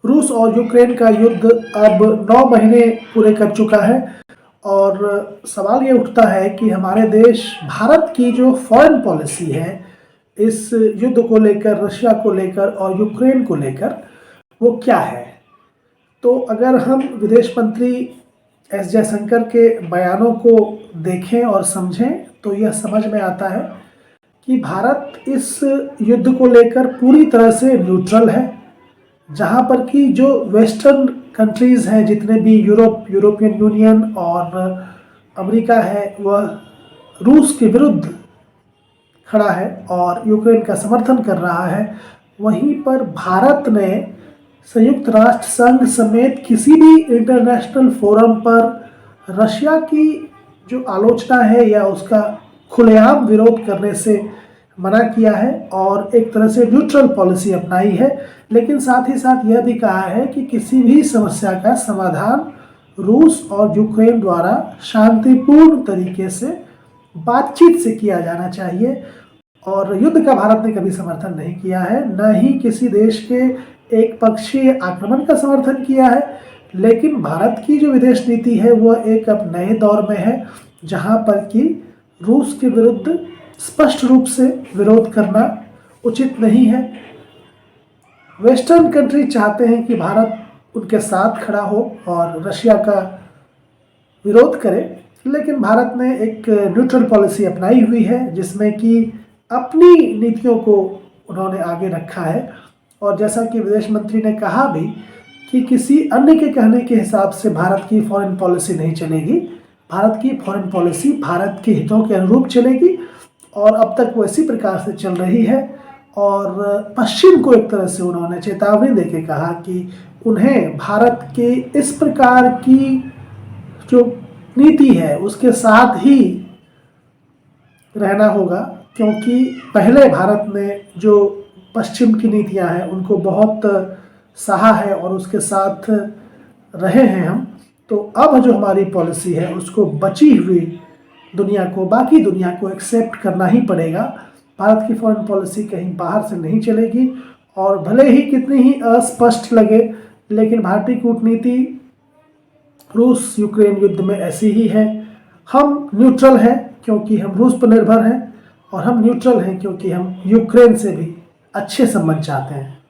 रूस और यूक्रेन का युद्ध अब 9 महीने पूरे कर चुका है और सवाल ये उठता है कि हमारे देश भारत की जो फॉरेन पॉलिसी है इस युद्ध को लेकर, रशिया को लेकर और यूक्रेन को लेकर, वो क्या है। तो अगर हम विदेश मंत्री एस जयशंकर के बयानों को देखें और समझें तो यह समझ में आता है कि भारत इस युद्ध को लेकर पूरी तरह से न्यूट्रल है। जहाँ पर कि जो वेस्टर्न कंट्रीज़ हैं, जितने भी यूरोपियन यूनियन और अमेरिका है, वह रूस के विरुद्ध खड़ा है और यूक्रेन का समर्थन कर रहा है। वहीं पर भारत ने संयुक्त राष्ट्र संघ समेत किसी भी इंटरनेशनल फोरम पर रशिया की जो आलोचना है या उसका खुलेआम विरोध करने से मना किया है और एक तरह से न्यूट्रल पॉलिसी अपनाई है। लेकिन साथ ही साथ यह भी कहा है कि किसी भी समस्या का समाधान रूस और यूक्रेन द्वारा शांतिपूर्ण तरीके से बातचीत से किया जाना चाहिए। और युद्ध का भारत ने कभी समर्थन नहीं किया है, न ही किसी देश के एक पक्षीय आक्रमण का समर्थन किया है। लेकिन भारत की जो विदेश नीति है वह एक अब नए दौर में है, जहां पर कि रूस के विरुद्ध स्पष्ट रूप से विरोध करना उचित नहीं है। वेस्टर्न कंट्री चाहते हैं कि भारत उनके साथ खड़ा हो और रशिया का विरोध करे, लेकिन भारत ने एक न्यूट्रल पॉलिसी अपनाई हुई है जिसमें कि अपनी नीतियों को उन्होंने आगे रखा है। और जैसा कि विदेश मंत्री ने कहा भी कि किसी अन्य के कहने के हिसाब से भारत की फॉरेन पॉलिसी नहीं चलेगी। भारत की फॉरेन पॉलिसी भारत के हितों के अनुरूप चलेगी और अब तक वो इसी प्रकार से चल रही है। और पश्चिम को एक तरह से उन्होंने चेतावनी देके कहा कि उन्हें भारत के इस प्रकार की जो नीति है उसके साथ ही रहना होगा, क्योंकि पहले भारत ने जो पश्चिम की नीतियां हैं उनको बहुत सहा है और उसके साथ रहे हैं हम। तो अब जो हमारी पॉलिसी है उसको बची हुई दुनिया को, बाकी दुनिया को एक्सेप्ट करना ही पड़ेगा। भारत की फॉरेन पॉलिसी कहीं बाहर से नहीं चलेगी और भले ही कितनी ही अस्पष्ट लगे, लेकिन भारतीय कूटनीति रूस यूक्रेन युद्ध में ऐसी ही है। हम न्यूट्रल हैं क्योंकि हम रूस पर निर्भर हैं और हम न्यूट्रल हैं क्योंकि हम यूक्रेन से भी अच्छे संबंध चाहते हैं।